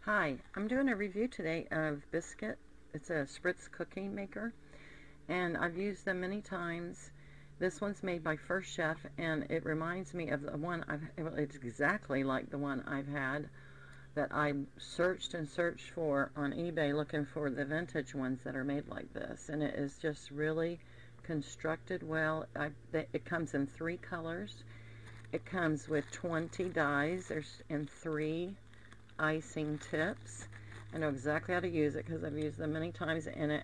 Hi, I'm doing a review today of Biscuit. It's a spritz cookie maker, and I've used them many times. This one's made by First Chef, and it reminds me of the one well, it's exactly like the one I've had that I searched and searched for on eBay looking for the vintage ones that are made like this, and it is just really constructed well. It comes in 3 colors. It comes with 20 dies. There's in 3 icing tips. I know exactly how to use it because I've used them many times, and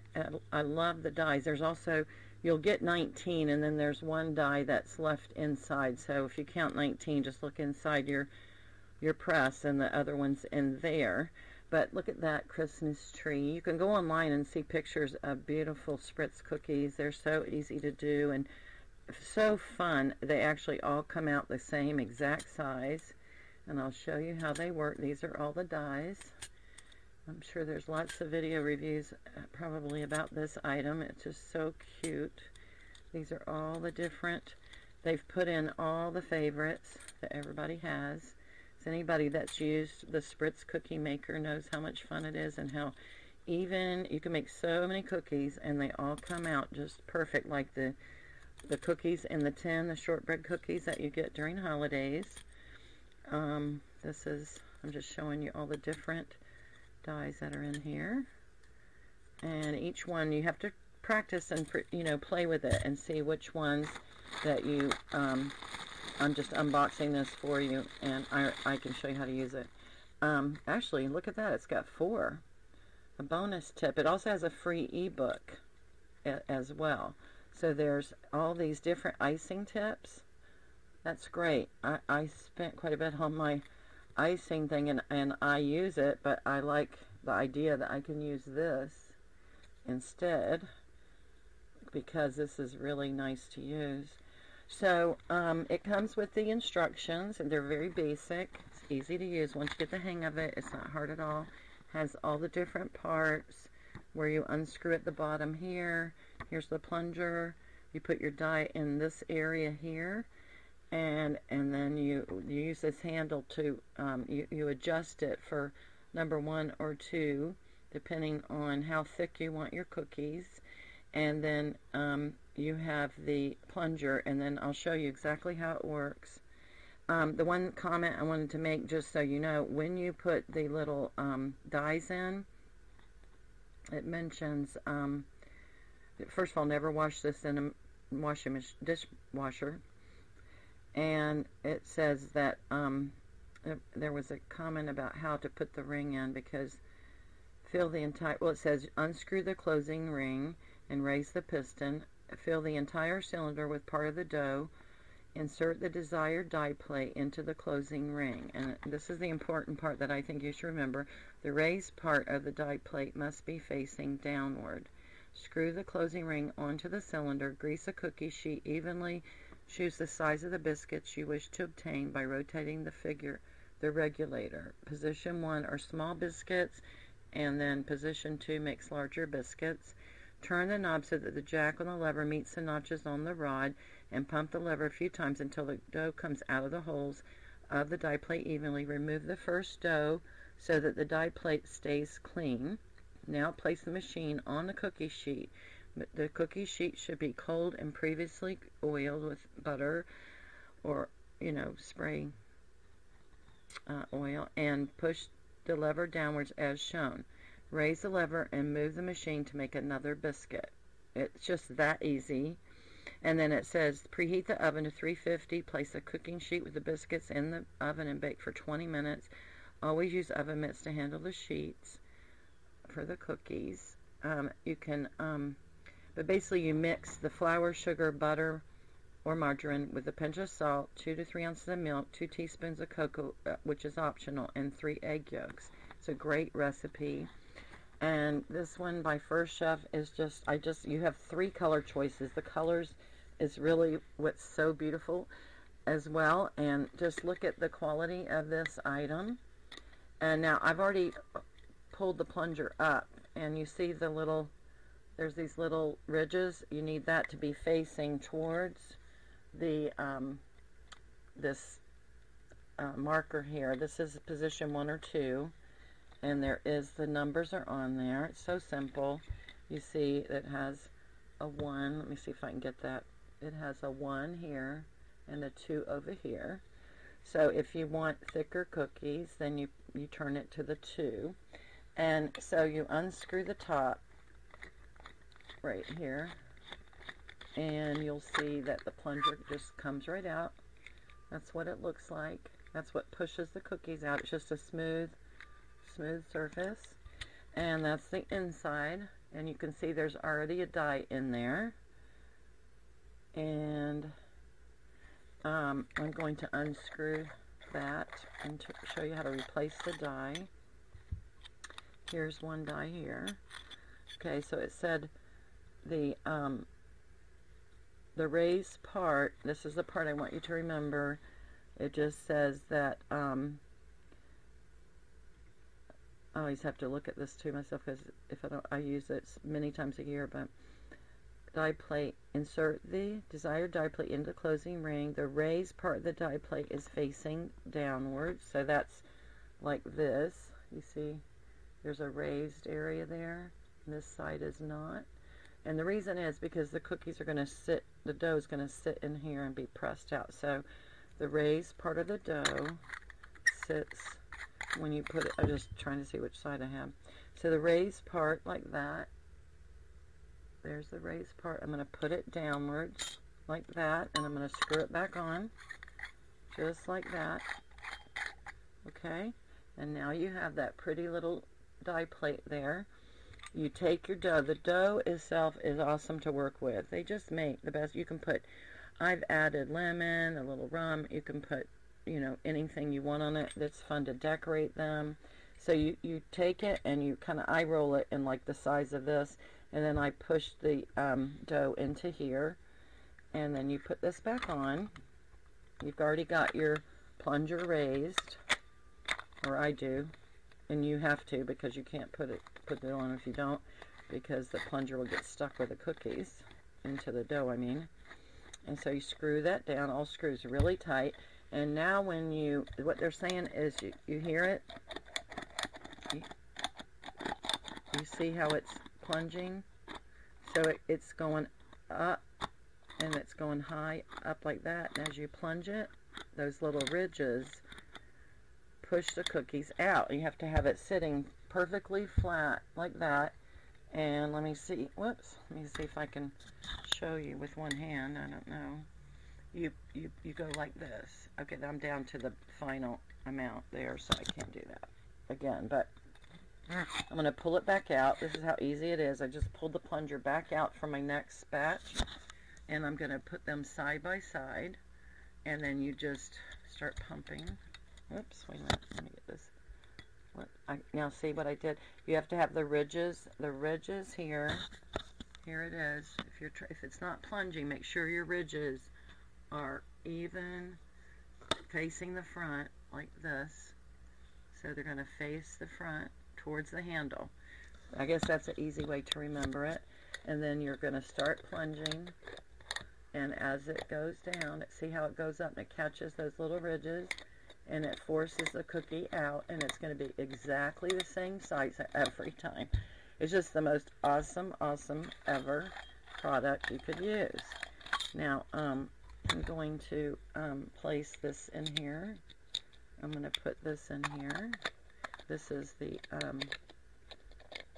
I love the dies. There's also, you'll get 19, and then there's one die that's left inside. So if you count 19, just look inside your press, and the other one's in there. But look at that Christmas tree. You can go online and see pictures of beautiful spritz cookies. They're so easy to do and so fun. They actually all come out the same exact size, and I'll show you how they work. These are all the dies. I'm sure there's lots of video reviews probably about this item. It's just so cute. These are all the different, they've put in all the favorites that everybody has. So anybody that's used the spritz cookie maker knows how much fun it is, and how even you can make so many cookies and they all come out just perfect, like the cookies in the tin, the shortbread cookies that you get during holidays. I'm just showing you all the different dies that are in here, and each one you have to practice and play with it and see which ones that you I'm just unboxing this for you, and I can show you how to use it. Actually, look at that, it's got 4, a bonus tip. It also has a free ebook as well. So there's all these different icing tips. That's great. I spent quite a bit on my icing thing, and I use it, but I like the idea that I can use this instead, because this is really nice to use. So it comes with the instructions, and they're very basic. It's easy to use. Once you get the hang of it, it's not hard at all. Has all the different parts where you unscrew at the bottom here. Here's the plunger. You put your die in this area here, and then you use this handle to you adjust it for number 1 or 2, depending on how thick you want your cookies. And then you have the plunger, and then I'll show you exactly how it works. The one comment I wanted to make, just so you know, when you put the little dies in, it mentions, first of all, never wash this in a dishwasher. And it says that there was a comment about how to put the ring in, because it says unscrew the closing ring and raise the piston, fill the entire cylinder with part of the dough, insert the desired die plate into the closing ring. And this is the important part that I think you should remember. The raised part of the die plate must be facing downward. Screw the closing ring onto the cylinder, grease a cookie sheet evenly, choose the size of the biscuits you wish to obtain by rotating the regulator. Position 1 are small biscuits, and then position 2 makes larger biscuits. Turn the knob so that the jack on the lever meets the notches on the rod, and pump the lever a few times until the dough comes out of the holes of the die plate evenly. Remove the first dough so that the die plate stays clean. Now place the machine on the cookie sheet. The cookie sheet should be cold and previously oiled with butter or, spray oil, and push the lever downwards as shown. Raise the lever and move the machine to make another biscuit. It's just that easy. And then it says preheat the oven to 350. Place the cooking sheet with the biscuits in the oven and bake for 20 minutes. Always use oven mitts to handle the sheets for the cookies. But basically you mix the flour, sugar, butter, or margarine with a pinch of salt, 2 to 3 ounces of milk, 2 teaspoons of cocoa, which is optional, and 3 egg yolks. It's a great recipe. And this one by First Chef is you have 3 color choices. The colors is really what's so beautiful as well. And just look at the quality of this item. And now I've already pulled the plunger up, and you see there's these little ridges. You need that to be facing towards the this marker here. This is position 1 or 2, And the numbers are on there. It's so simple. You see it has a 1. Let me see if I can get that. It has a 1 here and a 2 over here. So if you want thicker cookies, then you turn it to the 2. And so you unscrew the top right here, and you'll see that the plunger just comes right out. That's what it looks like. That's what pushes the cookies out. It's just a smooth surface. And that's the inside. And you can see there's already a die in there. And I'm going to unscrew that and show you how to replace the die. Here's one die here. Okay, so it said the raised part, this is the part I want you to remember. It just says that, I always have to look at this too myself, because if I don't, I use it many times a year. But die plate, insert the desired die plate into the closing ring. The raised part of the die plate is facing downwards, so that's like this. You see, there's a raised area there, and this side is not. And the reason is because the cookies are going to sit, the dough is going to sit in here and be pressed out. So the raised part of the dough sits when you put it. I'm just trying to see which side I have. So the raised part like that. There's the raised part. I'm going to put it downwards like that, and I'm going to screw it back on just like that. Okay, and now you have that pretty little die plate there. You take your dough. The dough itself is awesome to work with. They just make the best. You can put, I've added lemon, a little rum. You can put, you know, anything you want on it that's fun to decorate them. So you take it and you kind of eye roll it in like the size of this, and then I push the dough into here, and then you put this back on. You've already got your plunger raised, or I do, and you have to, because you can't put it on if you don't, because the plunger will get stuck with the cookies into the dough, I mean. And so you screw that down, all screws really tight. And now when you, what they're saying is, you hear it? You see how it's plunging? So it's going up, and it's going high up like that. And as you plunge it, those little ridges push the cookies out. You have to have it sitting perfectly flat like that. And let me see, whoops, let me see if I can show you with one hand. I don't know. You go like this. Okay, I'm down to the final amount there, so I can't do that again. But I'm going to pull it back out. This is how easy it is. I just pulled the plunger back out for my next batch, and I'm going to put them side by side, and then you just start pumping. Whoops, wait a minute. Let me get this. Now see what I did? You have to have the ridges here. Here it is. If it's not plunging, make sure your ridges are even facing the front like this. So they're going to face the front towards the handle. I guess that's an easy way to remember it. And then you're going to start plunging, and as it goes down, see how it goes up and it catches those little ridges, and it forces the cookie out, and it's going to be exactly the same size every time. It's just the most awesome ever product you could use. Now I'm going to place this in here. I'm going to put this in here. This is the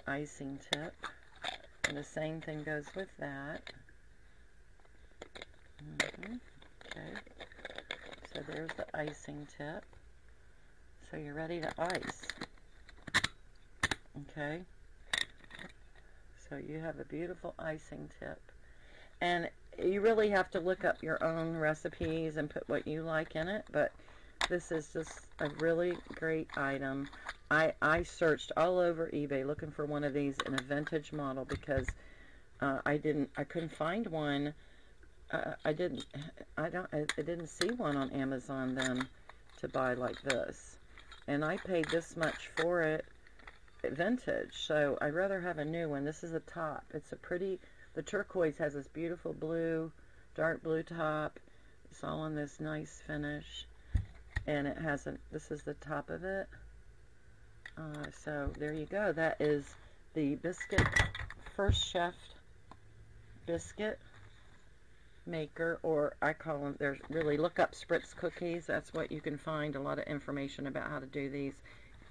icing tip, and the same thing goes with that. Okay, so there's the icing tip. So you're ready to ice. Okay, so you have a beautiful icing tip, and you really have to look up your own recipes and put what you like in it, but this is just a really great item. I searched all over eBay looking for one of these in a vintage model, because I couldn't find one. I didn't see one on Amazon then to buy like this, and I paid this much for it vintage, so I'd rather have a new one. This is a top. It's a pretty, the turquoise has this beautiful blue, dark blue top. It's all in this nice finish, and it has this is the top of it. So there you go. That is the Biscuit First Chef Biscuit Maker, or I call them, there's really, look up Spritz cookies. That's what you can find a lot of information about how to do these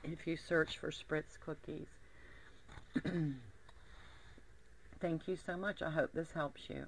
if you search for Spritz cookies. Thank you so much. I hope this helps you.